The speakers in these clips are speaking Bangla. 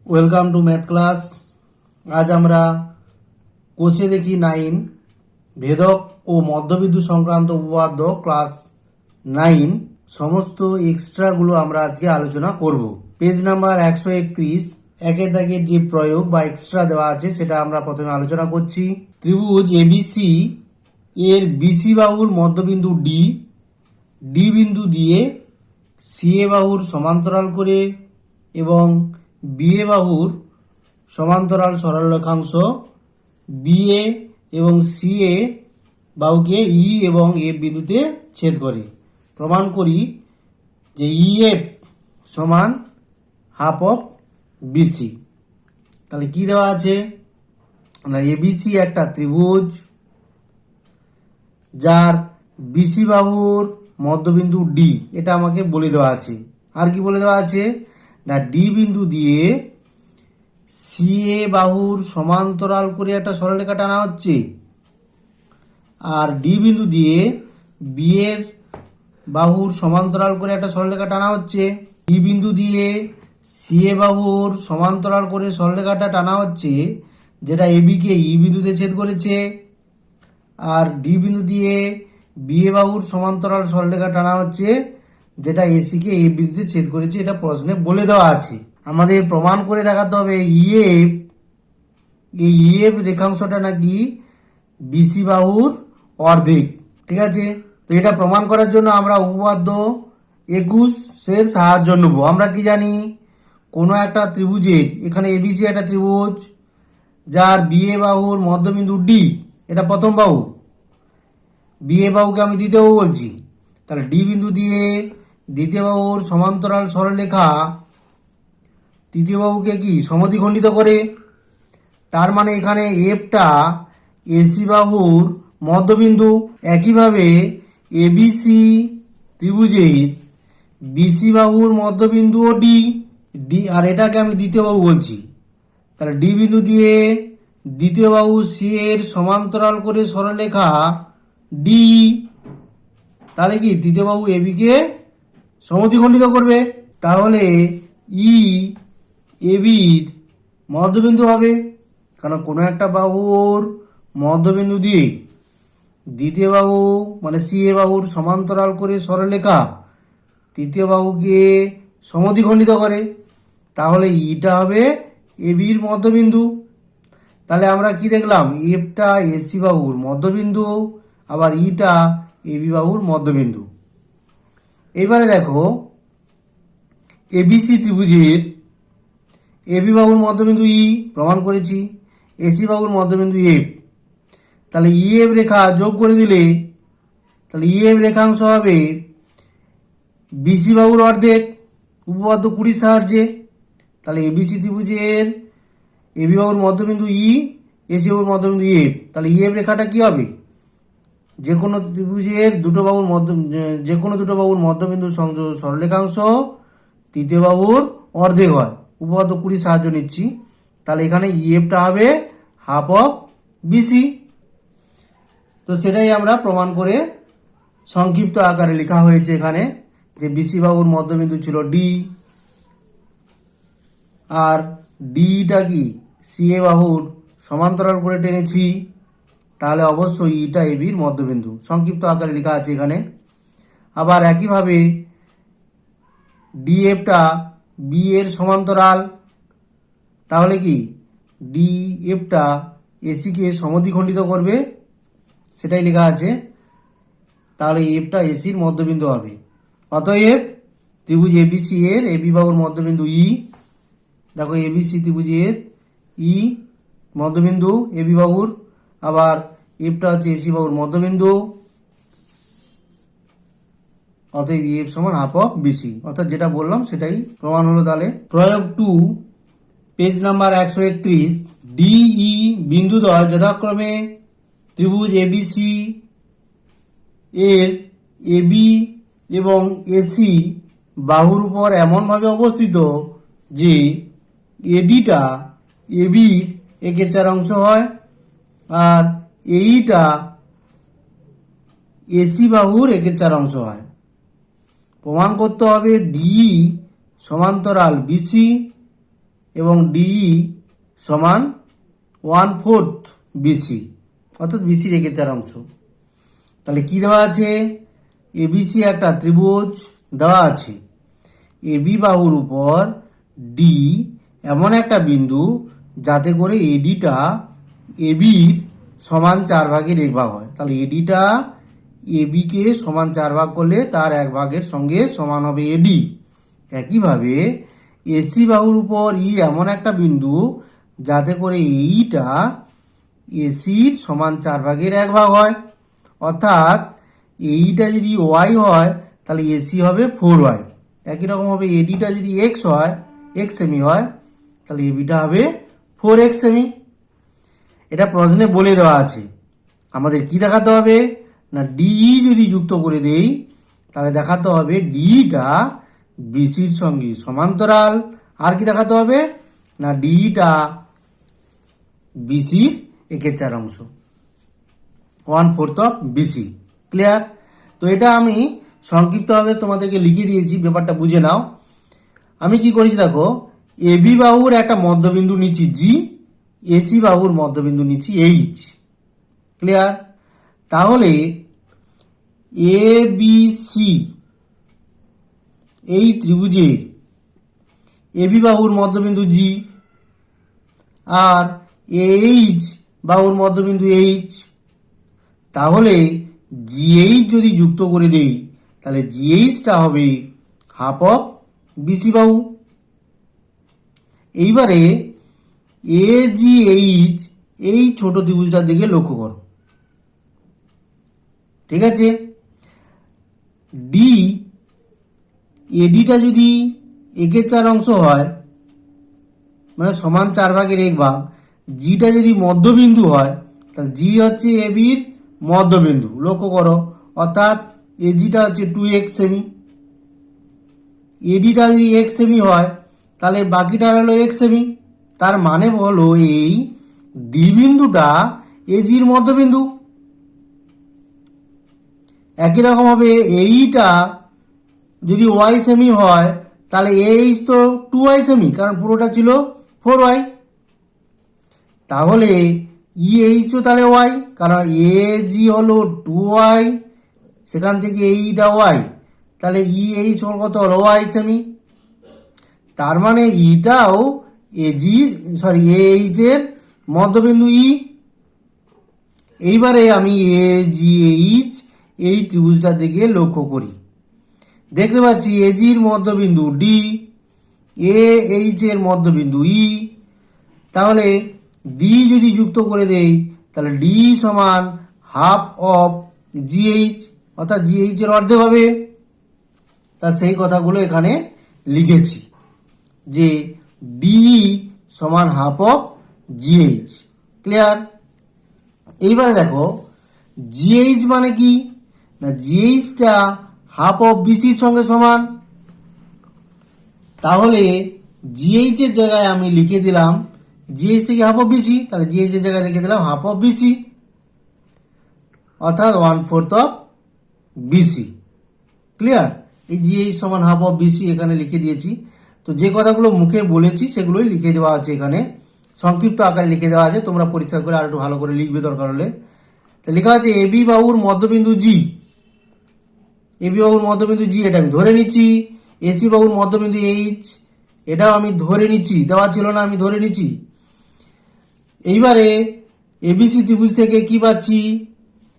Welcome to math class. আজ আমরা কোষে দেখি 9 ভেদক ও মধ্যবিন্দু সংক্রান্ত উপপাদ্য ক্লাস 9 সমস্ত এক্সট্রাগুলো আমরা আজকে আলোচনা করব। পেজ নাম্বার 131 একের দাগের যে প্রয়োগ বা এক্সট্রা দেওয়া আছে সেটা আমরা প্রথমে আলোচনা করছি। ত্রিভুজ এবিসি এর বিসি বাহুর মধ্যবিন্দু ডি, ডি বিন্দু দিয়ে সিএ বাহুর সমান্তরাল করে এবং বিএ বাহুর সমান্তরাল সরলরেখাংশ বিএ এবং সিএ বাহুকে ই এবং এফ বিন্দুতে ছেদ করে। প্রমাণ করি যে ইএফ সমান হাফ অফ বিসি। তাহলে কি দেওয়া আছে না, এবিসি একটা ত্রিভুজ যার বিসি বাহুর মধ্যবিন্দু ডি, এটা আমাকে বলে দেওয়া আছে। আর কি বলে দেওয়া আছে না, ডি বিন্দু দিয়ে সিএ বাহুর সমান্তরাল করে একটা সরলরেখা টানা হচ্ছে, আর ডি বিন্দু দিয়ে বি এর বাহুর সমান্তরাল করে একটা সরলরেখা টানা হচ্ছে। ডি বিন্দু দিয়ে সিএ বাহুর সমান্তরাল করে সরলরেখাটা টানা হচ্ছে, যেটা এবি কে ই বিন্দুতে ছেদ করেছে, আর ডি বিন্দু দিয়ে বিএ বাহুর সমান্তরাল সরলরেখা টানা হচ্ছে, যেটা এসি কে এ বিন্দুতে ছেদ করেছে। এটা প্রশ্নে বলে দেওয়া আছে। আমাদের প্রমাণ করে দেখাতে হবে ইএফ, এই ইএফ রেখাংশটা নাকি বিসি বাহুর অর্ধেক। ঠিক আছে, তো এটা প্রমাণ করার জন্য আমরা উপপাদ্য 21 সাহায্য নেব। আমরা কি জানি, কোনো একটা ত্রিভুজের, এখানে এবিসি একটা ত্রিভুজ যার বিএ বাহুর মধ্যবিন্দু ডি, এটা প্রথম বাহু, বিএ বাহুকে আমি দ্বিতীয় বাহু বলছি। তাহলে ডি বিন্দু দিয়ে দ্বিতীয় বাহুর সমান্তরাল সরলরেখা তৃতীয় বাহুকে কি সমদ্বিখণ্ডিত করে। তার মানে এখানে এফটা এসি বাহুর মধ্যবিন্দু। একইভাবে এবিসি ত্রিভুজের বিসি বাহুর মধ্যবিন্দু ও ডি, ডি আর এটাকে আমি দ্বিতীয় বাহু বলছি। তাহলে ডি বিন্দু দিয়ে দ্বিতীয় বাহু সি এর সমান্তরাল করে সরলরেখা ডি, তাহলে কি তৃতীয় বাহু এবি কে সমদ্বিখণ্ডিত করবে। তাহলে ই এবির মধ্যবিন্দু হবে, কারণ কোনো একটা বাহুর মধ্যবিন্দু দিয়ে দ্বিতীয় বাহু মানে সি এ বাহুর সমান্তরাল করে সরলরেখা তৃতীয় বাহুকে সমদ্বিখণ্ডিত করে। তাহলে ইটা হবে এবির মধ্যবিন্দু। তাহলে আমরা কি দেখলাম, এফটা এসি বাহুর মধ্যবিন্দু, আবার ইটা এবি বাহুর মধ্যবিন্দু। এবারে দেখো, এবিসি ত্রিভুজের এবি বাহুর মধ্যবিন্দু ই প্রমাণ করেছি, এসি বাহুর মধ্যবিন্দু এফ। তাহলে ইএফ রেখা যোগ করে দিলে তাহলে ইএফ রেখাংশ হবে বিসি বাহুর অর্ধেক, উপপাদ্য 20 সাহায্যে। তাহলে এবিসি ত্রিভুজের এবি বাহুর মধ্যবিন্দু ই, এসি বাহুর মধ্যবিন্দু এফ। তাহলে ইএফ রেখাটা কি হবে, যে কোনো ত্রিভুজের যে কোনো দুটো বাহুর মধ্যবিন্দু সংযোগ সরলরেখাংশ তৃতীয় বাহুর অর্ধেক হয়। উপপাদ্য 20 সাহায্য নিচ্ছি। তাহলে এখানে ইএফটা হবে হাফ অফ বিসি। তো সেটাই আমরা প্রমাণ করে সংক্ষিপ্ত আকারে লেখা হয়েছে এখানে, যে বিসি বাহুর মধ্যবিন্দু ছিল ডি, আর ডিটা কি সিএ বাহুর সমান্তরাল করে টেনেছি, তাহলে অবশ্যই ইটা এবির মধ্যবিন্দু। সংক্ষিপ্ত আকারে লেখা আছে এখানে। আবার একইভাবে ডিএফটা বি এর সমান্তরাল, তাহলে কি ডিএফটা এসিকে সমদ্বিখণ্ডিত করবে, সেটাই লেখা আছে। তাহলে এফটা এসির মধ্যবিন্দু হবে। অতএব ত্রিভুজ এবিসি এর এবি বাহুর মধ্যবিন্দু ই, দেখো এবিসি ত্রিভুজের ই মধ্যবিন্দু এবি বাহুর, আবার এফটা হচ্ছে এসি বাহুর মধ্যবিন্দু। অতএব ইএফ সমান হাফ অফ বিসি, অর্থাৎ যেটা বললাম সেটাই প্রমাণ হলো। তাহলে প্রয়োগ 2 পেজ নাম্বার 131, ডিই বিন্দুদ্বয় যথাক্রমে ত্রিভুজ এবিসি এর এবি এবং এসি বাহুর উপর এমনভাবে অবস্থিত যে এডিটা এবির একের 4 অংশ হয়, আর এইটা এসি বাহুর একের 4 অংশ হয়। প্রমাণ করতে হবে ডি সমান্তরাল বিসি এবং ডিই সমান 1/4 বিসি, অর্থাৎ বিসির একের 4 অংশ। তাহলে কি দেওয়া আছে? এবিসি একটা ত্রিভুজ দেওয়া আছে, এবি বাহুর উপর ডি এমন একটা বিন্দু যাতে করে এডিটা এবির সমান 4 ভাগের 1 ভাগ হয়। তাহলে এডিটা এবিকে সমান 4 ভাগ করলে তার 1 ভাগের সঙ্গে সমান হবে এডি। একইভাবে এসি বাহুর উপর ই এমন একটা বিন্দু যাতে করে এইটা এসির সমান 4 ভাগের 1 ভাগ হয়, অর্থাৎ এইটা যদি ওয়াই হয় তাহলে এসি হবে 4y। একই রকম হবে এডিটা যদি এক্স হয়, এক্স সেমি হয়, তাহলে এবিটা হবে 4x সেমি। এটা প্রশ্নে বলে দেওয়া আছে। আমাদের কি দেখাতে হবে না, ডিই যদি যুক্ত করে দেই তাহলে দেখাতে হবে ডিটা বিসির সঙ্গে সমান্তরাল। আর কি দেখাতে হবে না, ডিটা বিসির একের 4 অংশ, 1/4 অফ বিসি। ক্লিয়ার? তো এটা আমি সংক্ষিপ্তভাবে তোমাদেরকে লিখে দিয়েছি, ব্যাপারটা বুঝে নাও। আমি কি করেছি দেখো, এবি বাহুর একটা মধ্যবিন্দু নিচ্ছি জি, এসি বাহুর মধ্যবিন্দু নিচ্ছি এইচ। ক্লিয়ার? তাহলে এ বি সি এই ত্রিভুজের এবি বাহুর মধ্যবিন্দু জি আর এইচ বাহুর মধ্যবিন্দু এইচ, তাহলে জিএইচ যদি যুক্ত করে দেই তাহলে জিএইচটা হবে হাফ অফ বিসি বাহু। এইবারে এ জি এইচ এই ছোট ত্রিভুজটার দিকে লক্ষ্য করো। ঠিক আছে? ডি এডিটা যদি একের 4 অংশ হয়, মানে সমান 4 ভাগের 1 ভাগ, জিটা যদি মধ্যবিন্দু হয় তাহলে জি হচ্ছে এবির মধ্যবিন্দু, লক্ষ্য করো, অর্থাৎ এজিটা হচ্ছে 2x সেমি। এডিটা যদি x সেমি হয় তাহলে বাকিটা হলো x সেমি। তার মানে হলো এই ডি বিন্দুটা এজির মধ্যবিন্দু। একই রকম হবে এইটা যদি y সেমি হয় তাহলে এইচ তো 2y সেমি, কারণ পুরোটা ছিল 4y। তাহলে ইএইচও তাহলে y, কারণ এ জি হলো 2y, সেখান থেকে এইটা y, তাহলে ইএইচ হল কত হলো y সেমি। তার মানে ইটাও এইচ এর মধ্যবিন্দু ই। এইবারে আমি এ জি এইচ এই ত্রিভুজটার দিকে লক্ষ্য করি, দেখতে পাচ্ছি এজির মধ্যবিন্দু ডি, এ এইচ এর মধ্যবিন্দু ই। তাহলে ডি যদি যুক্ত করে দেই তাহলে ডি সমান হাফ অফ জিএইচ, অর্থাৎ জিএইচ এর অর্ধেক হবে। তা সেই কথাগুলো এখানে লিখেছি যে ডি সমান হাফ অফ জিএইচ। ক্লিয়ার? এইবারে দেখো জিএইচ মানে কি না, জিএইচটা হাফ অফ বিসির সঙ্গে সমান। তাহলে জিএইচ এর জায়গায় আমি লিখে দিলাম জিএইচ থেকে হাফ অফ বিসি, তাহলে জিএইচ এর জায়গায় লিখে দিলাম হাফ অফ বিসি, অর্থাৎ 1/4 অফ বিসি। ক্লিয়ার? এই জিএইচ সমান হাফ অফ বিসি এখানে লিখে দিয়েছি। তো যে কথাগুলো মুখে বলেছি সেগুলোই লিখে দেওয়া আছে, এখানে সংক্ষিপ্ত আকারে লিখে দেওয়া আছে। তোমরা পরিষ্কার করে আর একটু ভালো করে লিখবে দরকার হলে। তো লেখা আছে এবি বাহুর মধ্যবিন্দু জি, এবি বাহুর মধ্যবিন্দু জি এটা আমি ধরে নিচ্ছি। এসি বাহুর মধ্যবিন্দু এইচ এটাও আমি ধরে নিচ্ছি, দেওয়া ছিল না, আমি ধরে নিচ্ছি। এইবারে এবিসি ত্রিভুজ থেকে কি পাচ্ছি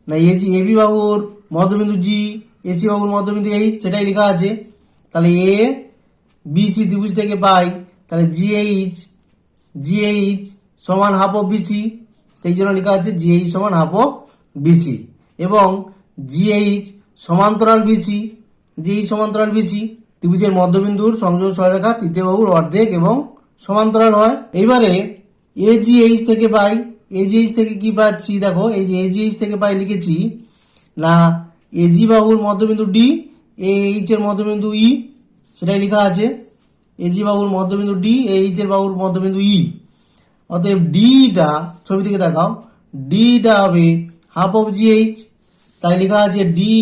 না, এবি বাহুর মধ্যবিন্দু জি, এসি বাহুর মধ্যবিন্দু এইচ, সেটাই লেখা আছে। তাহলে এ বিসি ত্রিভুজ থেকে পাই তাহলে জিএইচ সমান হাফ অফ বিসি, সেই জন্য লেখা আছে জিএইচ সমান হাফ অফ বিসি। এবং জিএইচ সমান্তরাল বিসি, জিএইচ সমান্তরাল বিসি, ত্রিভুজের মধ্যবিন্দুর সংযোগ সরলরেখা তৃতীয় বাহুর অর্ধেক এবং সমান্তরাল হয়। এইবারে এজিএইচ থেকে পাই, এজিএইচ থেকে কি পাচ্ছি দেখো, এই যে এজিএইচ থেকে পাই লিখেছি না এজি বাহুর মধ্যবিন্দু ডি, এইচ এর মধ্যবিন্দু ই, সেটাই লেখা আছে। এজি বাহুর মধ্যবিন্দু ডি, এইচ এর বাহুর মধ্যবিন্দু ই, অতএব ডিটা ছবি থেকে দেখাও, ডিটা হবে হাফ অফ জিএইচ, তাই লেখা আছে ডি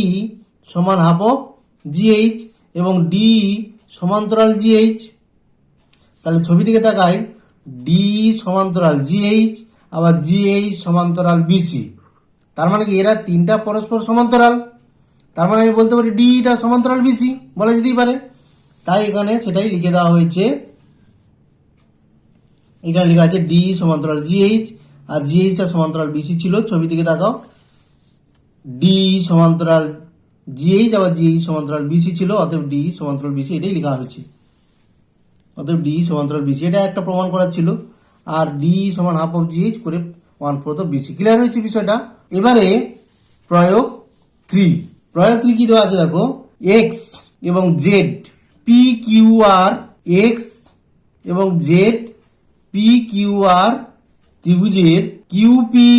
সমান হাফ অফ জিএইচ এবং ডি সমান্তরাল জিএইচ। তাহলে ছবি দিকে তাকাই, ডি সমান্তরাল জিএইচ, আবার জিএইচ সমান্তরাল বিসি। তার মানে কি এরা তিনটা পরস্পর সমান্তরাল, তার মানে আমি বলতে পারি ডিটা সমান্তরাল বিসি বলা যেতেই পারে। তাই এখানে সেটাই লিখে দেওয়া হয়েছে, এখানে লেখা আছে ডি সমান্তরাল জিএইচ আর জিএইচটা সমান্তরাল বিসি ছিল। ছবি দিকে তাকাও, ডি সমান্তরাল জিএইচ আবার জিএইচ সমান্তরাল বিসি ছিল, অতএব ডি সমান্তরাল বিসি, এটাই লেখা হয়েছে। অতএব ডি সমান্তরাল বিসি, এটা একটা প্রমাণ করার ছিল। আর ডি সমান হাফ অফ জিএইচ করে 1/4 অফ বিসি। ক্লিয়ার হয়েছে বিষয়টা। এবারে প্রয়োগ 3। প্রয়োগ 3 কি দেওয়া আছে দেখো, এক্স এবং Z P Q R, x এবং জেড পি কিউ আর ত্রিভুজের কিউপি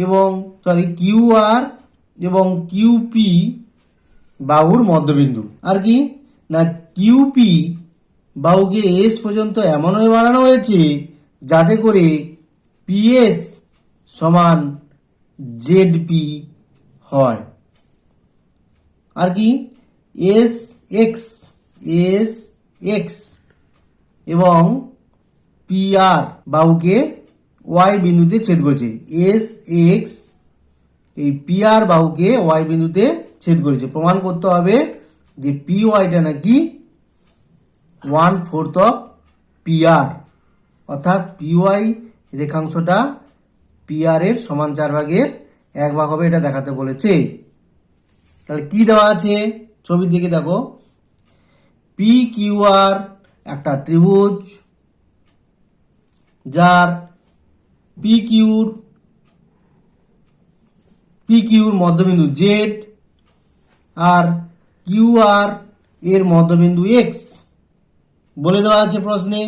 এবং কিউ আর এবং কিউপি বাহুর মধ্যবিন্দু। আর কি না, কিউপি বাহুকে এস পর্যন্ত এমনভাবে বাড়ানো হয়েছে যাতে করে পিএস সমান জেডপি হয়। আর কি এস এক্স এবং পিআর বাহুকে ওয়াই বিন্দুতে ছেদ করেছে। এস এক্স এই পিআর বাহুকে ওয়াই বিন্দুতে ছেদ করেছে। প্রমাণ করতে হবে যে পি ওয়াইটা নাকি 1/4 অফ পিআর, অর্থাৎ পি ওয়াই রেখাংশটা পিআর এর সমান 4/1 হবে, এটা দেখাতে বলেছে। তাহলে কি দেওয়া আছে ছবির দিকে দেখো, পি কিউ আর একটা ত্রিভুজ যার পি কিউর মধ্যবিন্দু জেড আর কিউ আর এর মধ্যবিন্দু এক্স বলে দেওয়া আছে প্রশ্নে।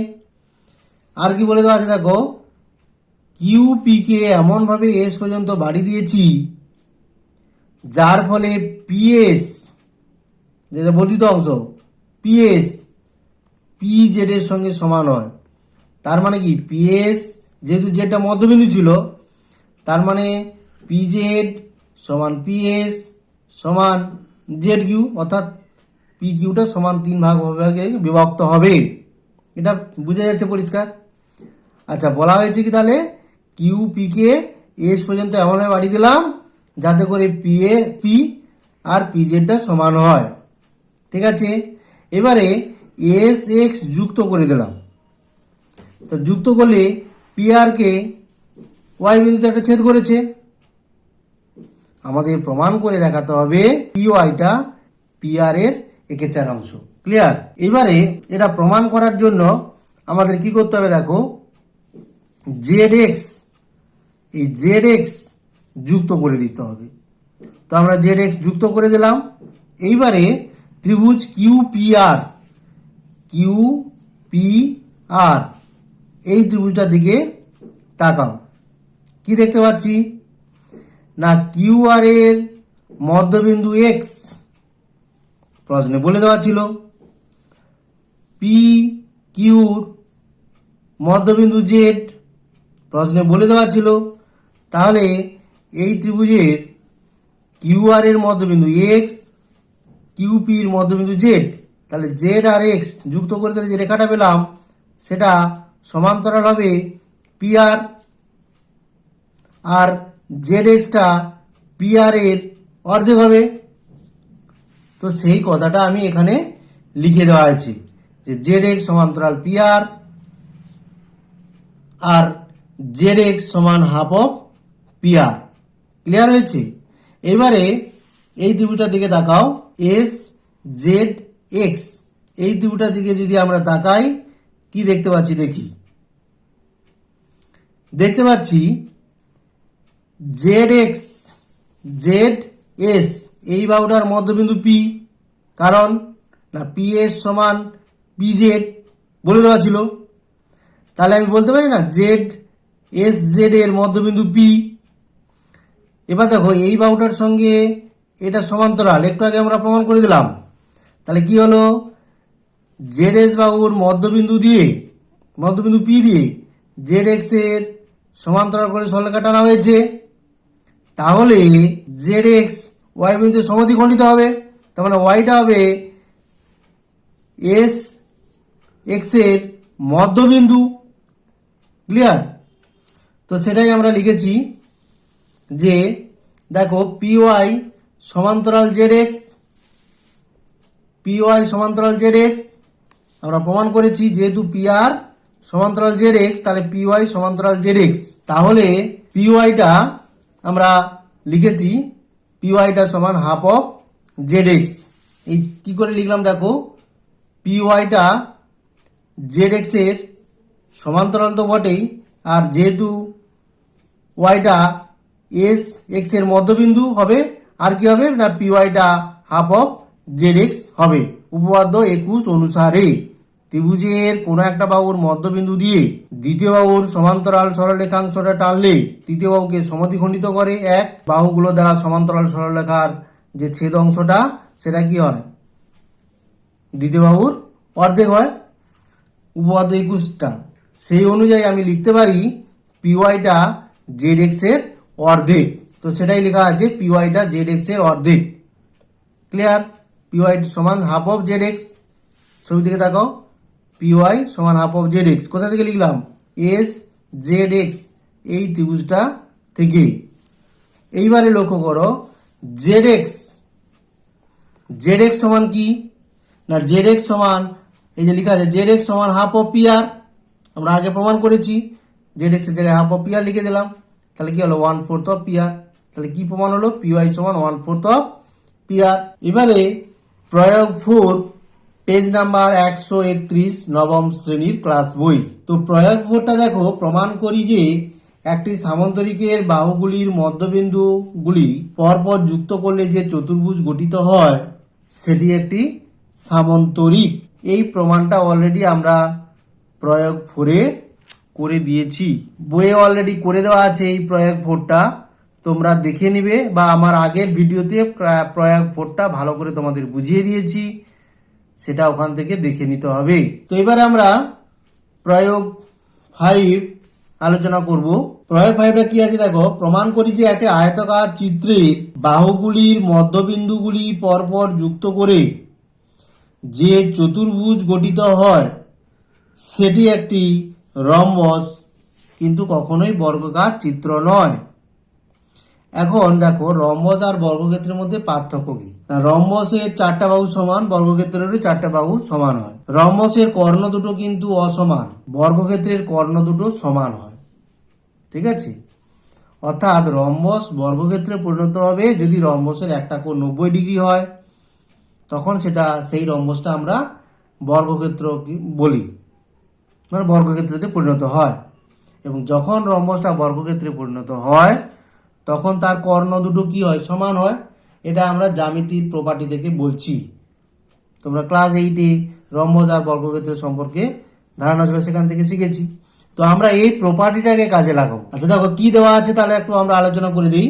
আর কি বলে দেওয়া আছে দেখো, কিউপি কে এমনভাবে এস পর্যন্ত বাড়িয়ে দিয়েছি যার ফলে পিএস, যেটা বর্ধিত অংশ, পিএস পি জেড এর সঙ্গে সমান হয়। তার মানে কি পিএস যেহেতু জেডটা মধ্যবিন্দু ছিল, তার মানে পি জেড সমান পিএস সমান জেড কিউ, অর্থাৎ পি কিউটা সমান 3 ভাগে বিভক্ত হবে। এটা বোঝা যাচ্ছে পরিষ্কার। আচ্ছা, বলা হয়েছে কি তাহলে কিউ পি কে এস পর্যন্ত এমনভাবে বাড়িয়ে দিলাম যাতে করে পি আর পি জেডটা সমান হয়। ঠিক আছে, এবারে এস এক্স যুক্ত করে দিলাম। তা যুক্ত করলে পি আর কে ওয়াই বিন্দুতে একটা ছেদ করেছে। আমাদের প্রমাণ করে দেখাতে হবে পি ওয়াইটা পি আর এর একের 4 অংশ। ক্লিয়ার। এবারে এটা প্রমাণ করার জন্য আমাদের কি করতে হবে দেখো, জেড এক্স, এই জেড এক্স যুক্ত করে দিতে হবে। তো আমরা জেড এক্স যুক্ত করে দিলাম। এইবারে ত্রিভুজ কিউ পি আর এই ত্রিভুজটার দিকে তাকাও। কি দেখতে পাচ্ছি না, কিউ আর এর মধ্যবিন্দু এক্স প্রশ্নে বলে দেওয়া ছিল, পি কিউর মধ্যবিন্দু জেড প্রশ্নে বলে দেওয়া ছিল। তাহলে এই ত্রিভুজের কিউ আর এর মধ্যবিন্দু এক্স, কিউপির মধ্যবিন্দু জেড, তাহলে জেড আর এক্স যুক্ত করে তাহলে যে রেখাটা পেলাম সেটা সমান্তরাল হবে পি আর জেড এক্সটা পি আর এর অর্ধেক হবে। তো সেই কথাটা আমি এখানে লিখে দেওয়া হয়েছে যে জেড এক্স সমান্তরাল পি আর জেড এক্স সমান half of P R. Clear হয়েছে। এবারে এই ত্রিভুজটার দিকে তাকাও, এস জেড এক্স, এই ত্রিভুজটার দিকে যদি আমরা তাকাই কি দেখতে পাচ্ছি দেখি, দেখতে পাচ্ছি জেড এক্স জেড এস এই বাহুটার মধ্যবিন্দু পি, কারণ না পি এস সমান পি জেড বলে দেওয়া ছিল। তাহলে আমি বলতে পারি না জেড এস জেড এর মধ্যবিন্দু পি। এবার দেখো এই বাহুটার সঙ্গে এটা সমান্তরাল, একটু আগে আমরা প্রমাণ করে দিলাম। তাহলে কি হলো, জেড এস বাহুর মধ্যবিন্দু পি দিয়ে জেড এক্স এর সমান্তরাল করে সরলরেখা টানা হয়েছে। তাহলে জেড এক্স ওয়াই বিন্দুতে সমদ্বিখণ্ডিত হবে। তার মানে ওয়াইটা হবে এস এক্স এর মধ্যবিন্দু। ক্লিয়ার? তো সেটাই আমরা লিখেছি যে দেখো পিওয়াই সমান্তরাল জেড এক্স, পিওয়াই সমান্তরাল জেড এক্স আমরা প্রমাণ করেছি, যেহেতু পিআর সমান্তরাল জেড এক্স তাহলে পিওয়াই সমান্তরাল জেড এক্স। তাহলে পিওয়াইটা আমরা লিখেছি, পিওয়াইটা সমান হাফ অফ জেড এক্স। এই কি করে লিখলাম দেখো, পিওয়াইটা জেড এক্স এর সমান্তরাল তো বটেই, আর যেহেতু ওয়াইটা এস এক্স এর মধ্যবিন্দু হবে, আর কি হবে না পিওয়াইটা হাফ অফ জেড এক্স হবে। উপপাদ্য 21 অনুসারে ত্রিভুজের কোনো একটা বাহুর মধ্যবিন্দু দিয়ে দ্বিতীয় বাহুর সমান্তরাল সরলরেখাংশটা টানলে তৃতীয় বাহুকে সমদ্বিখণ্ডিত করে এক, বাহুগুলো দ্বারা সমান্তরাল সরলরেখার যে ছেদ অংশটা সেটা কি হয়, দ্বিতীয় বাহুর অর্ধেক হয়। উপপাদ্য 21টা সেই অনুযায়ী আমি লিখতে পারি পিওয়াইটা জেড এক্স এর অর্ধেক। তো সেটাই লেখা আছে, পিওয়াইটা জেড এক্স এর অর্ধেক। ক্লিয়ার? পিওয়াই সমান হাফ অফ জেড এক্স। ছবি থেকে তাকাও, পিওয়াই সমান হাফ অফ জেড এক্স। কোথা থেকে লিখলাম? এস জেড এক্স, এই ত্রিভুজটা থেকে। এইবারে লক্ষ্য করো জেড এক্স, জেড এক্স সমান কি না, জেড এক্স সমান এই যে লেখা আছে জেড এক্স সমান হাফ অফ পিআর। আমরা আগে প্রমাণ করেছি, জেড এক্স এর জায়গায় হাফ অফ পিআর লিখে দিলাম, তাহলে কি হলো 1/4 অফ পিআর। তাহলে কি প্রমাণ হলো? পিওয়াই সমান 1/4 অফ পিআর। এবারে প্রয়োগ 4 পেজ নাম্বার 131 নবম শ্রেণীর ক্লাস বই। তো প্রয়োগ 4টা দেখো, প্রমাণ করি যে একটি সামান্তরিকের বাহুগুলির মধ্যবিন্দুগুলি পরপর যুক্ত করলে যে চতুর্ভুজ গঠিত হয় সেটি একটি সামান্তরিক। এই প্রমাণটা অলরেডি আমরা প্রয়োগ 4-এ করে দিয়েছি, বইয়ে অলরেডি করে দেওয়া আছে এই প্রয়োগ 4টা, তোমরা দেখে নিবে, বা আমার আগের ভিডিওতে প্রয়োগ 4টা ভালো করে তোমাদের বুঝিয়ে দিয়েছি, সেটা ওখান থেকে দেখে নিতে হবে। তো এবারে আমরা প্রয়োগ 5 আলোচনা করব। প্রয়োগ 5টা কি আছে দেখো, প্রমাণ করি যে একটা আয়তাকার চিত্রে বাহুগুলির মধ্যবিন্দুগুলি পরপর যুক্ত করে যে চতুর্ভুজ গঠিত হয় সেটি একটি রম্বস, কিন্তু কখনোই বর্গাকার চিত্র নয়। এখন দেখো রম্বস আর বর্গক্ষেত্রের মধ্যে পার্থক্য কি না, রম্বসের 4টা বাহু সমান, বর্গক্ষেত্রেরও 4টা বাহু সমান হয়। রম্বসের কর্ণ দুটো কিন্তু অসমান, বর্গক্ষেত্রের কর্ণ দুটো সমান হয়। ঠিক আছে? অর্থাৎ রম্বস বর্গক্ষেত্রে পরিণত হবে যদি রম্বসের একটা কোণ 90 ডিগ্রি হয়, তখন সেটা সেই রম্বসটা আমরা বর্গক্ষেত্র বলি, মানে বর্গক্ষেত্রতে পরিণত হয়। এবং যখন রম্বসটা বর্গক্ষেত্রে পরিণত হয় তখন তার কর্ণ দুটো কি হয়, সমান হয়। এটা আমরা জ্যামিতির প্রপার্টি থেকে বলছি। তোমরা ক্লাস 8-এ রম্বস আর বর্গক্ষেত্রের সম্পর্কে ধারণা ছিল, সেখান থেকে শিখেছি। তো আমরা এই প্রপার্টিটাকে কাজে লাগাবো। আচ্ছা দেখো কি দেওয়া আছে, তাহলে একটু আমরা আলোচনা করে দিই।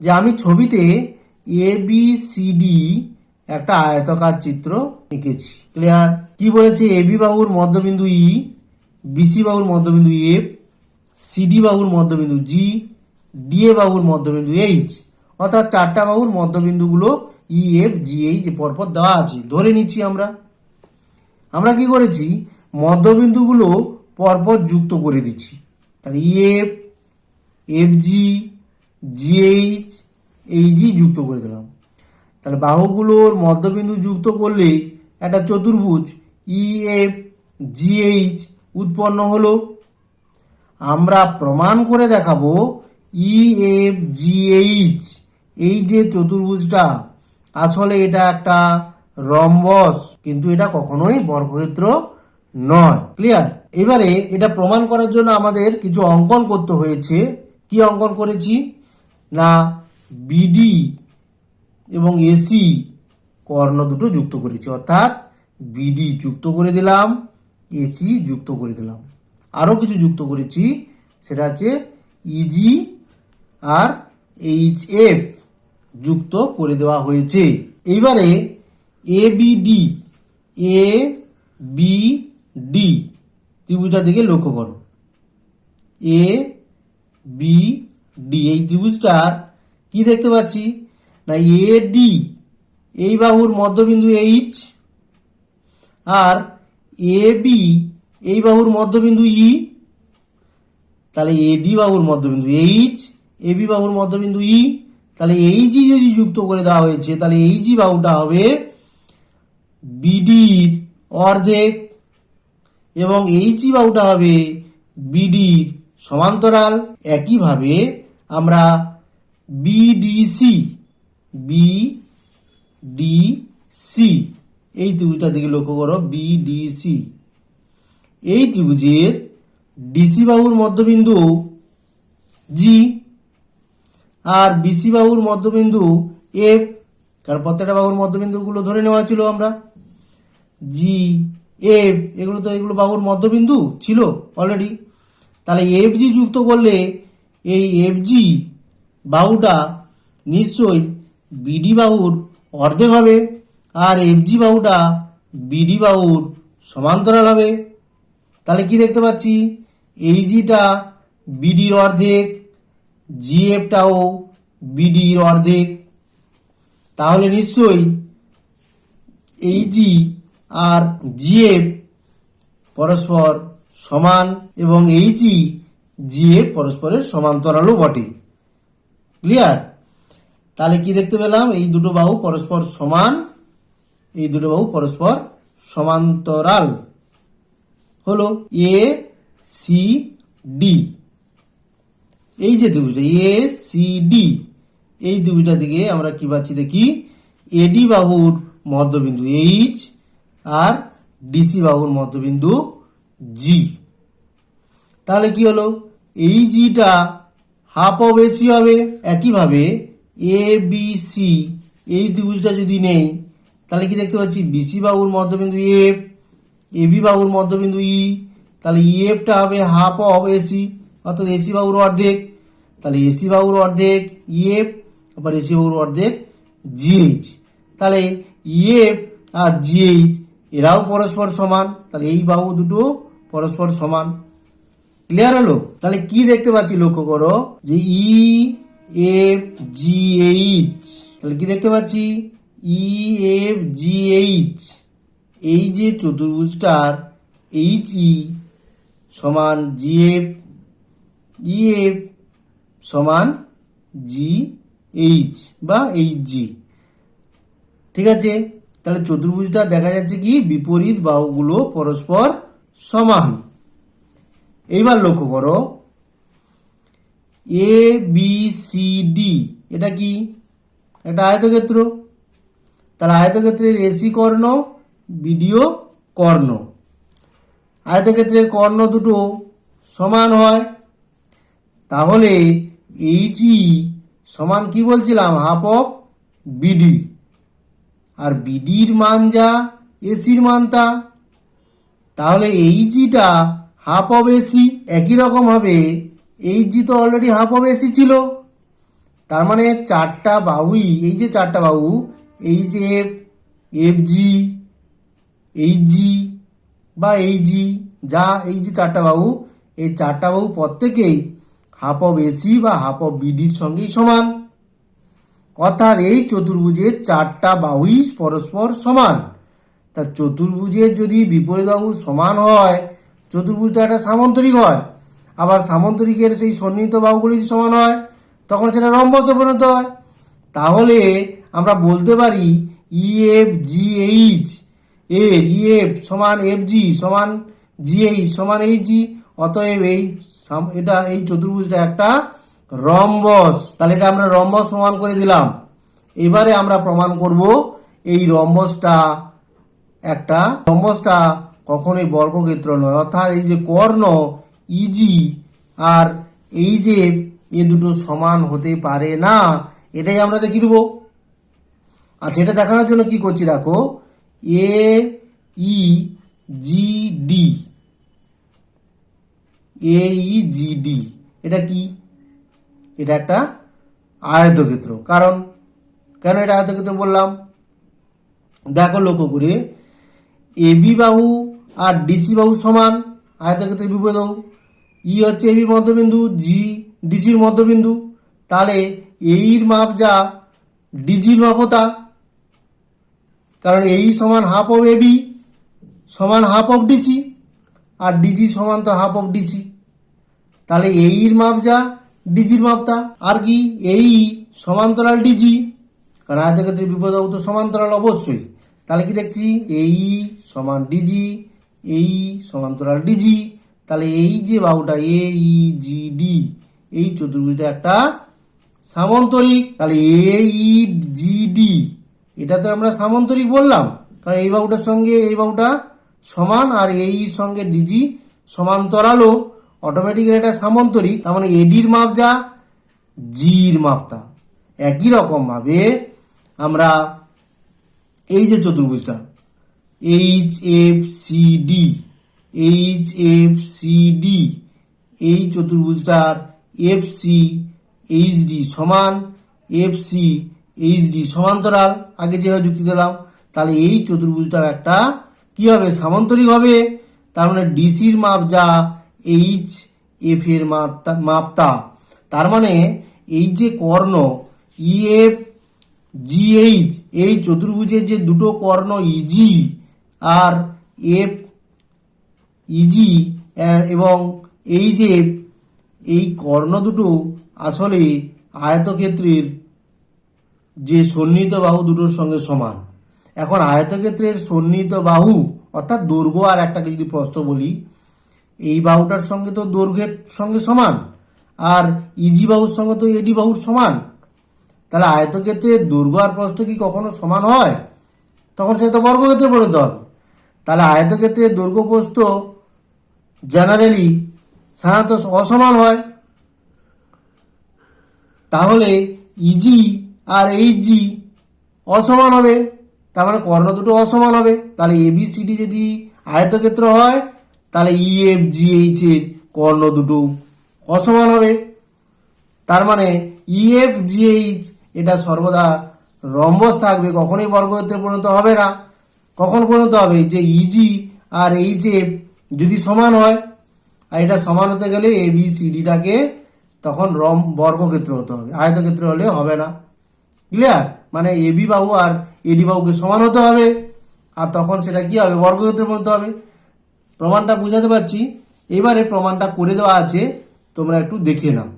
যে আমি ছবিতে ABCD একটা আয়তাকার চিত্র এঁকেছি। ক্লিয়ার? কি বলেছে? এবি বাহুর মধ্যবিন্দু ই, বিসি বাহুর মধ্যবিন্দু এফ, সিডি বাহুর মধ্যবিন্দু জি, ডিএ বাহুর মধ্যবিন্দু এইচ। অর্থাৎ 4টা বাহুর মধ্যবিন্দুগুলো ই এফ জি এইচ পরপর দেওয়া আছে। ধরে নিচ্ছি আমরা কি করেছি, মধ্যবিন্দুগুলো পরপর যুক্ত করে দিচ্ছি। তাহলে ইএফ, এফ জি, জিএইচ, এই জি যুক্ত করে দিলাম। তাহলে বাহুগুলোর মধ্যবিন্দু যুক্ত করলে একটা চতুর্ভুজ ইএফ জিএইচ উৎপন্ন হলো। আমরা প্রমাণ করে দেখাবো ইএফ জিএইচ এই যে চতুর্ভুজটা, আসলে এটা একটা রম্বস, কিন্তু এটা কখনোই বর্গক্ষেত্র নয়। ক্লিয়ার? এবারে এটা প্রমাণ করার জন্য আমাদের কিছু অঙ্কন করতে হয়েছে। কি অঙ্কন করেছি না, বিডি এবং এসি কর্ণ দুটো যুক্ত করেছি, অর্থাৎ বিডি যুক্ত করে দিলাম, এসি যুক্ত করে দিলাম। আরও কিছু যুক্ত করেছি, সেটা হচ্ছে ইজি আর এইচএফ যুক্ত করে দেওয়া হয়েছে। এইবারে এবিডি, ABD ত্রিভুজটার দিকে লক্ষ্য করো। ABD এই ত্রিভুজটার কি দেখতে পাচ্ছি না, এডি এই বাহুর মধ্যবিন্দু এইচ, আর এবি এই বাহুর মধ্যবিন্দু ই, তাহলে এডি বাহুর মধ্যবিন্দু এইচ, এবি বাহুর মধ্যবিন্দু ই, তাহলে এইচই যদি যুক্ত করে দেওয়া হয়েছে তাহলে এইচই বাহুটা হবে বিডির অর্ধেক এবং এইচই বাহুটা হবে বিডির সমান্তরাল। একইভাবে আমরা বিডিসি, বিডিসি এই ত্রিভুজটার দিকে লক্ষ্য করো, বিডিসি এই ত্রিভুজের ডিসি বাহুর মধ্যবিন্দু জি আর বিসি বাহুর মধ্যবিন্দু এফ, কারণ প্রত্যেকটা বাহুর মধ্যবিন্দুগুলো ধরে নেওয়া ছিল আমরা, জি এফ, এগুলো বাহুর মধ্যবিন্দু ছিল অলরেডি। তাহলে এফ জি যুক্ত করলে এই এফ জি বাহুটা নিশ্চয়ই বিডি বাহুর অর্ধেক হবে আর এফ জি বাহুটা বিডি বাহুর সমান্তরাল হবে। তাহলে কি দেখতে পাচ্ছি, এই জিটা বিডির অর্ধেক, জিএফটাও বিডির অর্ধেক, তাহলে নিশ্চয়ই এই জি আর জিএফ পরস্পর সমান এবং এই জিএফ পরস্পরের সমান্তরালও বটে। ক্লিয়ার? তাহলে কি দেখতে পেলাম, এই দুটো বাহু পরস্পর সমান, এই দুটো বাহু পরস্পর সমান্তরাল হলো এ সি ডি। এই যে ত্রিভুজটা এ সি ডি, এই ত্রিভুজটা থেকে আমরা কি পাচ্ছি দেখি, এডি বাহুর মধ্যবিন্দু এইচ আর ডিসি বাহুর মধ্যবিন্দু জি। তাহলে কি হলো, এই জিটা হাফ অফ এসি হবে। একইভাবে এ বি সি এই ত্রিভুজটা যদি নেই তাহলে কি দেখতে পাচ্ছি, বিসি বাহুর মধ্যবিন্দু এফ, এবি বাহুর মধ্যবিন্দু ই, তাহলে ইএফটা হবে হাফ অফ এসি অর্থাৎ এসি বাহুর অর্ধেক, তাহলে এসি বাহুর অর্ধেক ইএফ আবার এসি বাহুর অর্ধেক জিএইচ। তাহলে ইএফ আর জিএইচ এরাও পরস্পর সমান, তাহলে এই বাহু দুটো পরস্পর সমান। ক্লিয়ার হলো? তাহলে কি দেখতে পাচ্ছি লক্ষ্য করো, যে ই এফ জি এইচ, তাহলে কি দেখতে পাচ্ছি, ই এফ জি এইচ, এই যে চতুর্ভুজটার এইচ ই সমান জিএফ, ইএফ সমান জি এইচ বা এইচ জি। ঠিক আছে, তাহলে চতুর্ভুজটা দেখা যাচ্ছে কি বিপরীত বাহুগুলো পরস্পর সমান। এইবার লক্ষ্য করো এ বি সি ডি, এটা কি, একটা আয়তক্ষেত্র। তাহলে আয়তক্ষেত্রের এসি কর্ণ বিডিও কর্ণ, আয়তক্ষেত্রের কর্ণ দুটো সমান হয়, তাহলে এইচ ই সমান কি বলছিলাম, হাফ অফ বিডি, আর বিডির মান যা এসির মান তা, তাহলে H eta half of AC. একই রকম হবে এইচ জি তো অলরেডি হাফ অফ এসি ছিল, তার মানে চারটা বাহুই, এই যে চারটা বাহু H F, F G, H G বা এই জি, যা এই যে চারটা বাহু, এই চারটা বাহু প্রত্যেকেই হাফ অফ এসি বা হাফ অফ বিডির সঙ্গেই সমান। অর্থাৎ এই চতুর্ভুজের চারটা বাহুই পরস্পর সমান। তা চতুর্ভুজের যদি বিপরীত বাহু সমান হয়, চতুর্ভুজটা একটা সামান্তরিক হয়, আবার সামান্তরিকের সেই সন্নিহিত বাহুগুলি যদি সমান হয় তখন সেটা রম্বসে পরিণত হয়। তাহলে আমরা বলতে পারি ইএফ জি এইচ এর ইএফ সমান এফ জি সমান জি এইচ সমান এইচ জি, অতএব এটা এই চতুর্ভুজটা একটা রম্বস। তাহলে এটা আমরা রম্বস প্রমাণ করে দিলাম। এবারে আমরা প্রমাণ করব এই রম্বসটা কখনোই বর্গক্ষেত্র নয়, অর্থাৎ এই যে কর্ণ ইজি আর এই যে এ দুটো সমান হতে পারে না, এটাই আমরা দেখিয়ে দেবো। আচ্ছা, এটা দেখানোর জন্য কি করছি দেখো, এ ই জি ডি, এ ই জি ডি এটা কি, এটা একটা আয়তক্ষেত্র। কেন এটা আয়তক্ষেত্র বললাম, দেখো লক্ষ্য করে, এবি বাহু আর ডিসি বাহু সমান, আয়তক্ষেত্রের বিপরীত বাহু, ই হচ্ছে এবি মধ্যবিন্দু, জি ডিসির মধ্যবিন্দু, তাহলে এইর মাপ যা ডিজির মাপও তা, কারণ এই সমান হাফ অফ এবি সমান হাফ অফ ডিসি, আর ডিজি সমান তো হাফ অফ ডিসি। তাহলে এইর মাপ যা ডিজির মাপ তা। আর কি এই সমান্তরাল ডিজি, কারণ আয়তক্ষেত্রের বিপদাঙ্গ তো সমান্তরাল অবশ্যই। তাহলে কি দেখছি এই সমান ডিজি, এই সমান্তরাল ডিজি। তাহলে এই যে বাহুটা এ ই জি ডি, এই চতুর্ভুজটা একটা সামান্তরিক। তাহলে এ ই জি ডি এটা তো আমরা সামান্তরিক বললাম, কারণ এই বাহুটার সঙ্গে এই বাহুটা সমান আর এই সঙ্গে ডিজি সমান্তরালও, অটোমেটিক এটা সামান্তরিক। তার মানে এডির মাপ যা জির মাপ তা। একই রকম ভাবে আমরা এই যে চতুর্ভুজটা H F C D, H F C D, এই চতুর্ভুজটার এফ সি এইচ ডি সমান, এফ সি এইচ ডি সমান্তরাল, আগে যেভাবে যুক্তি দিলাম। তাহলে এই চতুর্ভুজটাও একটা কি হবে সামান্তরিক হবে। তার মানে ডিসির মাপ যা এইচ এফ এর মাপ তা। তার মানে এই যে কর্ণ ইএফ জিএইচ, এই চতুর্ভুজের যে দুটো কর্ণ ইজি আর এফ ইজি এবং এই যে এই কর্ণ দুটো আসলে আয়তক্ষেত্রের যে সন্নিহিত বাহু দুটোর সঙ্গে সমান। এখন আয়তক্ষেত্রের সন্নিহিত বাহু অর্থাৎ দৈর্ঘ্য আর একটাকে যদি প্রস্থ বলি, এই বাহুটার সঙ্গে তো দৈর্ঘ্যের সঙ্গে সমান আর ইজি বাহুর সঙ্গে তো এডি বাহুর সমান। তাহলে আয়তক্ষেত্রের দৈর্ঘ্য আর প্রস্থ কি কখনো সমান হয়? তখন সে তো বর্গক্ষেত্রে পরিণত হবে। তাহলে আয়তক্ষেত্রের দৈর্ঘ্য প্রস্থ জেনারেলি সাধারণত অসমান হয়। তাহলে ইজি আর এইচজি অসমান হবে, তার মানে কর্ণ দুটো অসমান হবে। তাহলে এবিসিডি যদি আয়তক্ষেত্র হয়, তাহলে ইএফ জিএইচ এর কর্ণ দুটো অসমান হবে। তার মানে ইএফ জিএইচ এটা সর্বদা রম্বস থাকবে, কখনোই বর্গক্ষেত্রে পরিণত হবে না। কখন পরিণত হবে? যে ইজি আর এইচ এফ যদি সমান হয়, আর এটা সমান হতে গেলে এ বি সি ডিটাকে তখন বর্গক্ষেত্র হতে হবে, আয়তক্ষেত্র হলে হবে না। ক্লিয়ার? মানে এবি বাহু আর এডি বাহুকে সমান হতে হবে, আর তখন সেটা কি হবে বর্গক্ষেত্রে পরিণত হবে। প্রমাণটা বুঝাতে পারছি? এবারে প্রমাণটা করে দেওয়া আছে, তোমরা একটু দেখে নাও।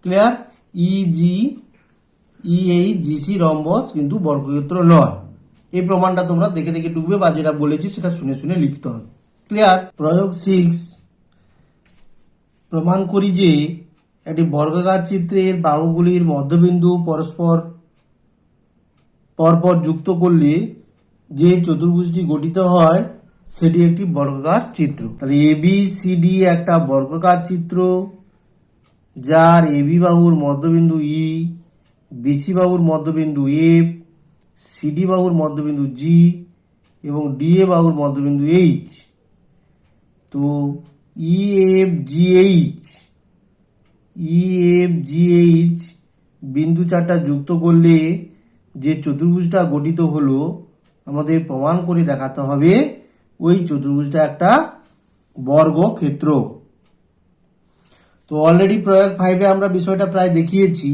Clear? EG EH GC rhombus কিন্তু বর্গক্ষেত্র নয়। এই প্রমাণটা তোমরা দেখে দেখে টুকবে, বা যেটা বলেছি সেটা শুনে শুনে লিখতে হবে। ক্লিয়ার? প্রয়োগ 6, প্রমাণ করি যে একটি বর্গাকার চিত্রের বাহুগুলির মধ্যবিন্দু পরস্পর পরপর যুক্ত করলে যে চতুর্ভুজটি গঠিত হয় সেটি একটি বর্গাকার চিত্র। তাহলে এবিসিডি একটা বর্গাকার চিত্র, যার এবি বাহুর মধ্যবিন্দু ই, বিসি বাহুর মধ্যবিন্দু এফ, সিডি বাহুর মধ্যবিন্দু জি এবং ডিএ বাহুর মধ্যবিন্দু এইচ। তো ইএফ জিএইচ বিন্দু চারটা যুক্ত করলে যে চতুর্ভুজটা গঠিত হলো, আমাদের প্রমাণ করে দেখাতে হবে ওই চতুর্ভুজটা একটা বর্গক্ষেত্র। তো অলরেডি প্রয়োগ 5-এ আমরা বিষয়টা প্রায় দেখিয়েছি,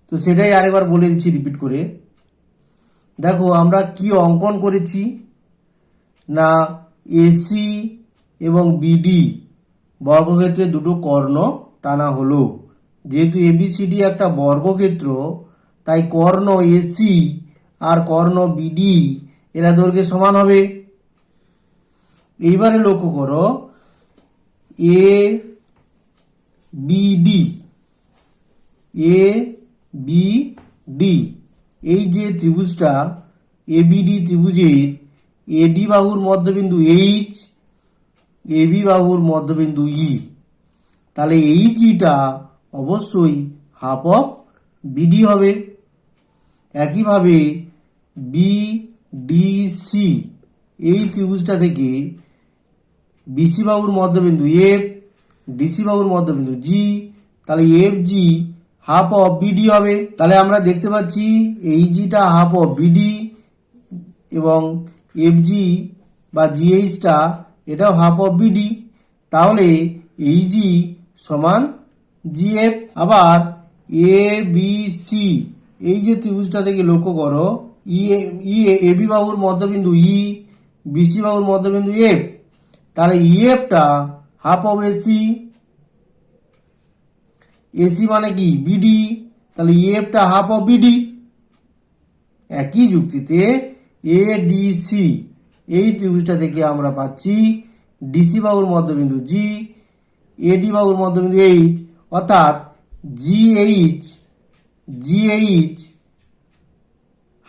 তো সেটাই আরেকবার বলে দিচ্ছি রিপিট করে। দেখো আমরা কি অঙ্কন করেছি না, এসি এবং বিডি বর্গক্ষেত্রে দুটো কর্ণ টানা হলো। যেহেতু এবিসিডি একটা বর্গক্ষেত্র, তাই কর্ণ এসি আর কর্ণ বিডি এরা দৈর্ঘ্যে সমান হবে। এইবারে লক্ষ্য করো এ বিডি এই যে ত্রিভুজটা এবিডি ত্রিভুজের এডি বাহুর মধ্যবিন্দু এইচ, এবি বাহুর মধ্যবিন্দু ই, তাহলে এইচ ইটা অবশ্যই হাফ অফ বিডি হবে। একইভাবে বিডিসি এই ত্রিভুজটা থেকে বিসি বাহুর মধ্যবিন্দু এফ, ডিসি বাহুর মধ্যবিন্দু জি, তাহলে F G half of BD হবে। তাহলে আমরা দেখতে পাচ্ছি এইচজিটা হাফ অফ বিডি এবং এফজি বা জিএইচটা এটাও হাফ অফ বিডি। তাহলে এইচজি সমান জিএফ। আবার এ বি সি এই যে ত্রিভুজটা থেকে লক্ষ্য করো, এবি বাহুর মধ্যবিন্দু ই, বিসি বাহুর মধ্যবিন্দু এফ, তাহলে ইএফটা হাফ অফ এসি, এসি মানে কি বিডি, তাহলে ইএফটা হাফ অফ বিডি। একই যুক্তিতে এডিসি এই ত্রিভুজটা থেকে আমরা পাচ্ছি ডিসি বাহুর মধ্যবিন্দু জি, এডি বাহুর মধ্যবিন্দু এইচ, অর্থাৎ জিএইচ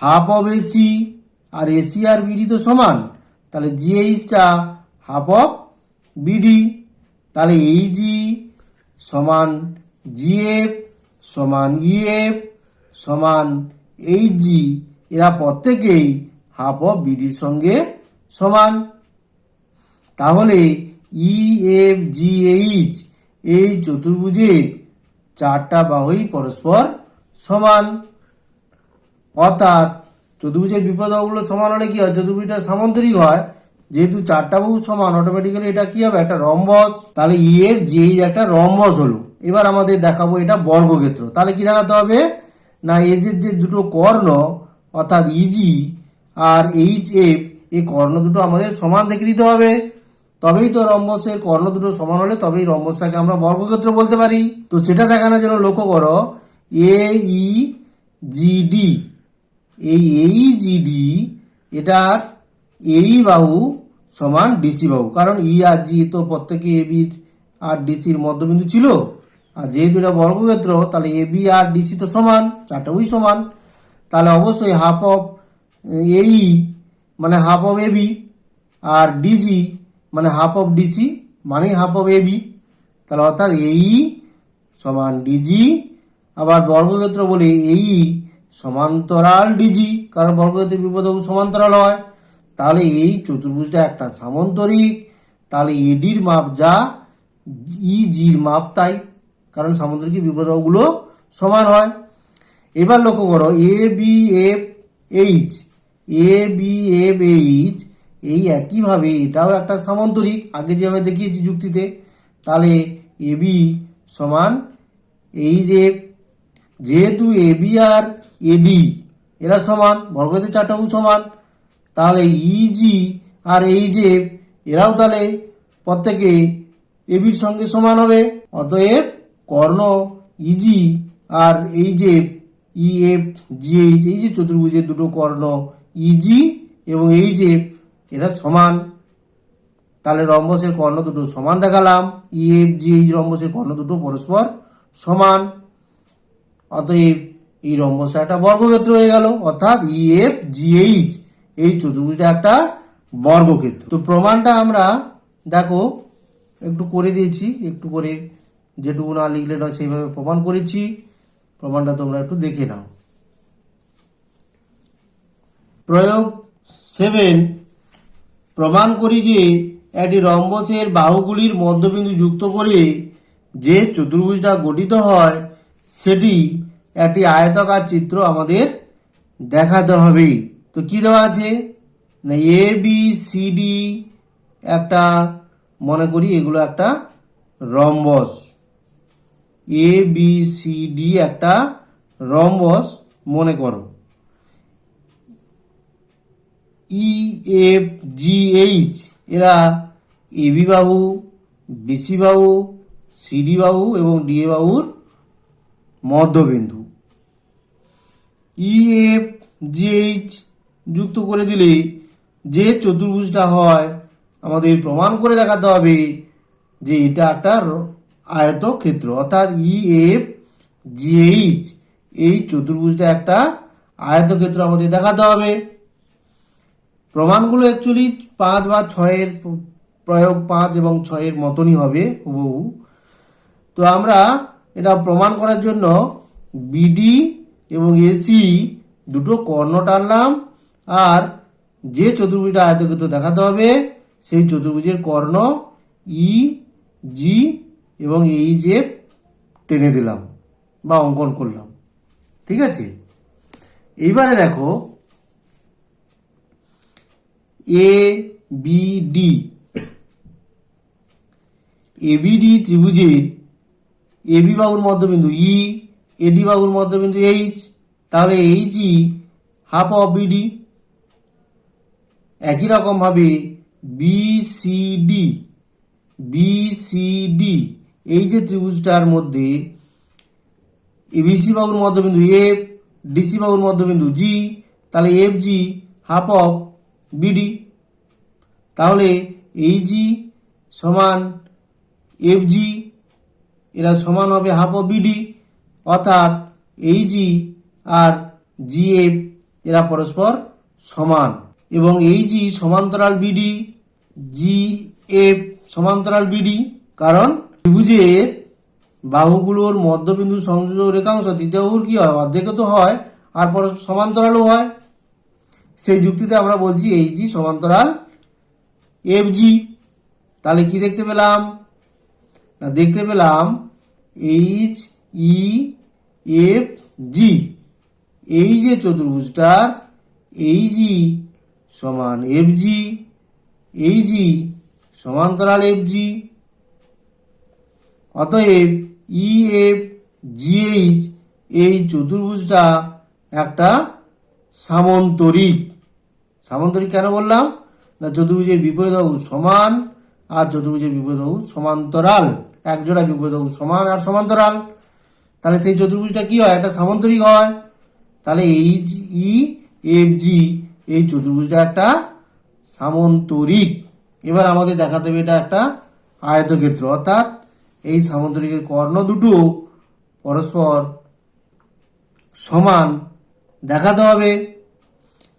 হাফ অফ এসি, আর এসি আর বিডি তো সমান, তাহলে জিএইচটা হাফ অফ বিডি। তাহলে এইচজি সমান জিএফ সমান ইএফ সমান এইচজি, এরা প্রত্যেকেই হাফ অফ বিডির সঙ্গে সমান। তাহলে ইএফজিএইচ এই চতুর্ভুজের চারটা বাহুই পরস্পর সমান। অর্থাৎ চতুর্ভুজের বিপদ বাহুগুলো সমান হলে কি হয়, চতুর্ভুজটা সামান্তরিক হয়। যেহেতু চারটা বাহু সমান, অটোমেটিক্যালি এটা কি হবে, একটা রম্বস। তাহলে ইএফজিএইচ একটা রম্বস হলো। এবার আমাদের দেখাবো এটা বর্গক্ষেত্র। তাহলে কি দেখাতে হবে না, এদের যে দুটো কর্ণ অর্থাৎ ইজি আর এইচ এফ, এই কর্ণ দুটো আমাদের সমান রেখে দিতে হবে। তবেই তো রম্বসের কর্ণ দুটো সমান হলে তবেই রম্বসটাকে আমরা বর্গক্ষেত্র বলতে পারি। তো সেটা দেখানোর জন্য লক্ষ্য করো, এইজিডি, এইজিডি এটার এই বাহু সমান ডিসি বাহু, কারণ ই আর জি তো প্রত্যেকে এবি আর ডিসির মধ্যবিন্দু ছিল। আর যেহেতু এটা বর্গক্ষেত্র, তাহলে এবি আর ডিসি তো সমান, চারটা বাহুই সমান। তাহলে অবশ্যই হাফ অফ এই মানে হাফ অফ এবি, আর ডিজি মানে হাফ অফ ডিসি মানে হাফ অফ এবি। তাহলে অর্থাৎ এই সমান ডিজি। আবার বর্গক্ষেত্র বলে এই সমান্তরাল ডিজি, কারণ বর্গক্ষেত্রের বিপদ বাহু সমান্তরাল হয়। তাহলে এই চতুর্ভুজটা একটা সামান্তরিক। তাহলে এডির মাপ যা ইজির মাপ তাই, কারণ সামান্তরিকের বিপদ বাহুগুলো সমান হয়। এবার লক্ষ্য করো A B F H, A B F H এই একইভাবে এটাও একটা সামান্তরিক, আগে যেভাবে দেখিয়েছি যুক্তিতে। তাহলে এবি সমান এইচ এফ, যেহেতু এবি আর এডি এরা সমান, বর্গক্ষেত্রের চারটা বাহু সমান, তাহলে ইজি আর এইচ এফ এরাও তাহলে প্রত্যেকে এবির সঙ্গে সমান হবে। অতএব কর্ণ ইজি আর এইচ এফ, ইএফ জিএইচ এই যে চতুর্ভুজের দুটো কর্ণ ইজি এবং এইচ এফ এরা সমান। তাহলে রম্বসের কর্ণ দুটো সমান দেখালাম, ইএফ জিএইচ রম্বসের কর্ণ দুটো পরস্পর সমান। অতএব এই রম্বসটা একটা বর্গক্ষেত্র হয়ে গেল, অর্থাৎ ইএফ জিএইচ এই চতুর্ভুজটা একটা বর্গক্ষেত্র। তো প্রমাণটা আমরা দেখো একটু করে দিয়েছি, একটু করে যেটুকু না লিখলে নয় সেইভাবে প্রমাণ করেছি। প্রমাণটা তোমরা একটু দেখে নাও। প্রয়োগ 7, প্রমাণ করি যে একটি রম্বসের বাহুগুলির মধ্যবিন্দু যুক্ত করে যে চতুর্ভুজটা গঠিত হয় সেটি একটি আয়তাকার চিত্র আমাদের দেখাতে হবে। তো কি দেওয়া আছে না, এ বি সি ডি একটা, মনে করি এগুলো একটা rhombus, A B C D একটা রম্বস মনে করো। ই এফ জি এইচ এরা এবি বাহু, বিসি বাহু, সিডি বাহু এবং ডিএ বাহুর মধ্যবিন্দু। ই এফ জি এইচ যুক্ত করে দিলে যে চতুর্ভুজটা হয় আমাদের প্রমাণ করে দেখাতে হবে যে এটা একটা আয়তক্ষেত্র, অর্থাৎ ই এফ জি এইচ এই চতুর্ভুজটা একটা আয়তক্ষেত্র আমাদের দেখাতে হবে। প্রমাণগুলো অ্যাকচুয়ালি 5 বা 6-এর প্রয়োগ 5 এবং 6-এর মতনই হবে হুবহু। তো আমরা এটা প্রমাণ করার জন্য বিডি এবং এসি দুটো কর্ণ টানলাম, আর যে চতুর্ভুজটা আয়তক্ষেত্র দেখাতে হবে সেই চতুর্ভুজের কর্ণ ই জি এবং এইচ এফ টেনে দিলাম। বা অঙ্কন করলাম। ঠিক আছে, এইবারে দেখো এ বি ডি, এবিডি ত্রিভুজের এবি বাহুর মধ্যবিন্দু ই, এডি বাহুর মধ্যবিন্দু এইচ, তাহলে H E half of BD. একই রকমভাবে বিসিডি, বিসিডি এই যে ত্রিভুজটার মধ্যে এবিসি বাহুর মধ্যবিন্দু এফ, ডিসি বাহুর মধ্যবিন্দু জি, তাহলে F G half of BD. তাহলে এইচজি সমান এফ জি, এরা সমান হবে হাফ অফ বিডি, অর্থাৎ এইচজি আর জিএফ এরা পরস্পর সমান, এবং এইচজি সমান্তরাল বিডি, জিএফ সমান্তরাল বিডি। কারণ ত্রিভুজের বাহুগুলোর মধ্যবিন্দু সংযোজক রেখাংশ তৃতীয় বাহুর কি হয়, অর্ধেকও তো হয়, আর পরস্পর সমান্তরালও হয়। সেই যুক্তিতে আমরা বলছি এইচজি সমান্তরাল এফজি। তাহলে কি দেখতে পেলাম না, দেখতে পেলাম এইচ ই এফ জি, এই যে চতুর্ভুজটার এইচজি সমান এফজি, এইচজি সমান্তরাল এফজি। অতএব ই এফ জিএইচ এই চতুর্ভুজটা একটা সামন্তরিক। সামন্তরিক কেন বললাম না, চতুর্ভুজের বিপরীত বাহু সমান আর চতুর্ভুজের বিপরীত বাহু সমান্তরাল, একজোড়া বিপরীত বাহু সমান আর সমান্তরাল। তাহলে সেই চতুর্ভুজটা কি হয়, একটা সামন্তরিক হয়। তাহলে এইচ ই এফ জি এই চতুর্ভুজটা একটা সামন্তরিক। এবার আমাদের দেখাতে হবে এটা একটা আয়তক্ষেত্র, অর্থাৎ এই সামন্তরিকের কর্ণ দুটো পরস্পর সমান দেখাতে হবে।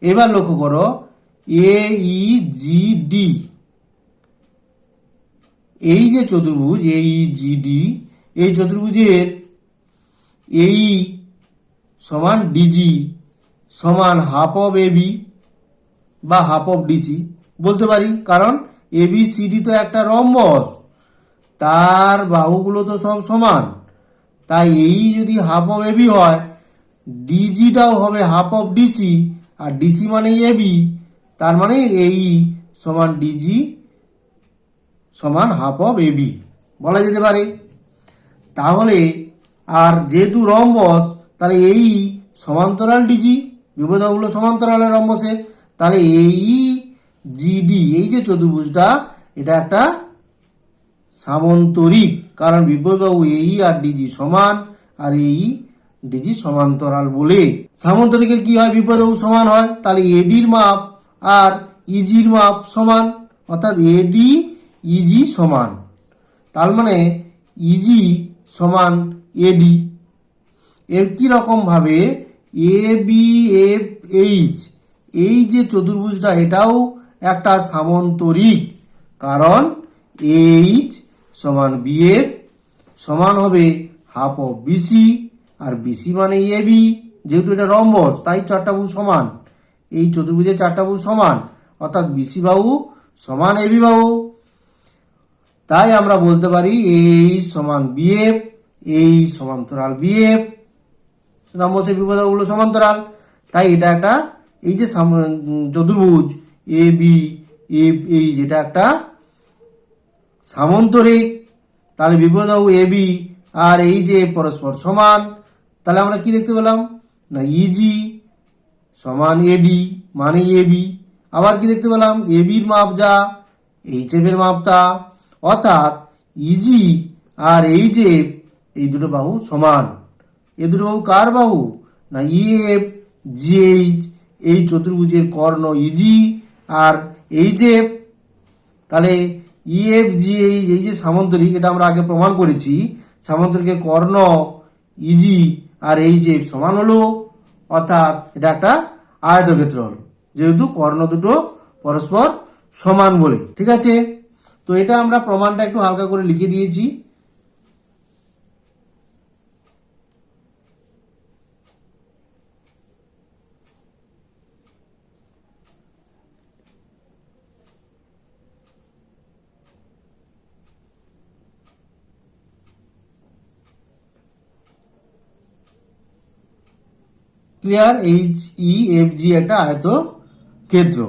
এবার লক্ষ্য করো এ ই জি ডি, এই যে চতুর্ভুজ এ ই জি ডি, এই চতুর্ভুজের এই সমান ডিজি সমান হাফ অফ এবি বা হাফ অফ ডিসি বলতে পারি, কারণ এবি সিডি তো একটা রম্বস, তার বাহুগুলো তো সব সমান। তাই এই যদি হাফ অফ এবি হয়, ডিজিটাও হবে হাফ অফ ডিসি, আর ডিসি মানে এবি, তার মানে এই সমান ডিজি সমান হাফ অফ এবি বলা যেতে পারে। তাহলে আর যেহেতু রম্বস, তাহলে এই সমান্তরাল ডিজি, বিপরীতবাহুগুলো সমান্তরালের রম্বসের, তাহলে এই জিডি এই যে চতুর্ভুজটা এটা একটা সামন্তরিক, কারণ বিপরীতবাহু এই আর ডিজি সমান, আর এই ডিজি সমান্তরাল বলে। সামন্তরিকের কি হয়, বিপরীতবাহু সমান হয়, তাহলে এডির মাপ আর ইজির মাপ সমান, অর্থাৎ এডি ইজি সমান, তার মানে ইজি সমান এডি। একই রকমভাবে এ বি এফ এইচ এই যে চতুর্ভুজটা এটাও একটা সামন্তরিক, কারণ এইচ সমান বিএফ সমান হবে হাফ অফ বিসি, আর বিসি মানে এবি, যেহেতু এটা রম্বস তাই চারটা বাহু সমান, এই চতুর্ভুজের চারটা বাহু সমান, অর্থাৎ বিসি বাহু সমান এবি বাহু। তাই আমরা বলতে পারি এই সমান বিএফ, এই সমান্তরাল বিএফ, রম্বসের বিপরীতবাহুগুলো সমান্তরাল। তাই এটা একটা এই যে চতুর্ভুজ এ বি এফ এই যেটা একটা সামন্তরিক, তাহলে বিপরীতবাহু এ বি আর এই যে পরস্পর সমান। তাহলে আমরা কি দেখতে পেলাম না, ইজি সমান এডি মানে এবি। আবার কি দেখতে পেলাম, এবির মাপ যা এইচ এফ এর মাপ তা, অর্থাৎ ইজি আর এইচ এফ এই দুটো বাহু সমান। এ দুটো বাহু কার বাহু না, ইএফ জিএইচ এই চতুর্ভুজের কর্ণ ইজি আর এইচ এফ। তাহলে ইএফ জিএইচ এই যে সামন্তরিক, এটা আমরা আগে প্রমাণ করেছি, সামন্তরিকের কর্ণ ইজি আর এইচ এফ সমান হলো, অর্থাৎ এটা একটা আয়তক্ষেত্র হলো, যেহেতু কর্ণ দুটো পরস্পর সমান বলে। ঠিক আছে, তো এটা আমরা প্রমাণটা একটু হালকা করে লিখে দিয়েছি। Clear? H E F G একটা আয়ত ক্ষেত্র।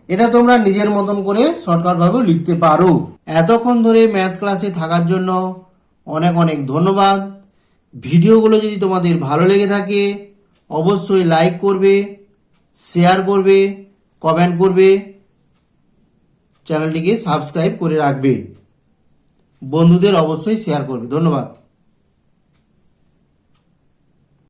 এটা তোমরা নিজের মতন করে শর্টকাট ভাবে লিখতে পারো। এতক্ষণ ধরে ম্যাথ ক্লাসে থাকার জন্য অনেক অনেক ধন্যবাদ। ভিডিওগুলো যদি তোমাদের ভালো লেগে থাকে অবশ্যই লাইক করবে, শেয়ার করবে, কমেন্ট করবে, চ্যানেলটিকে সাবস্ক্রাইব করে রাখবে, বন্ধুদের অবশ্যই শেয়ার করবে। ধন্যবাদ।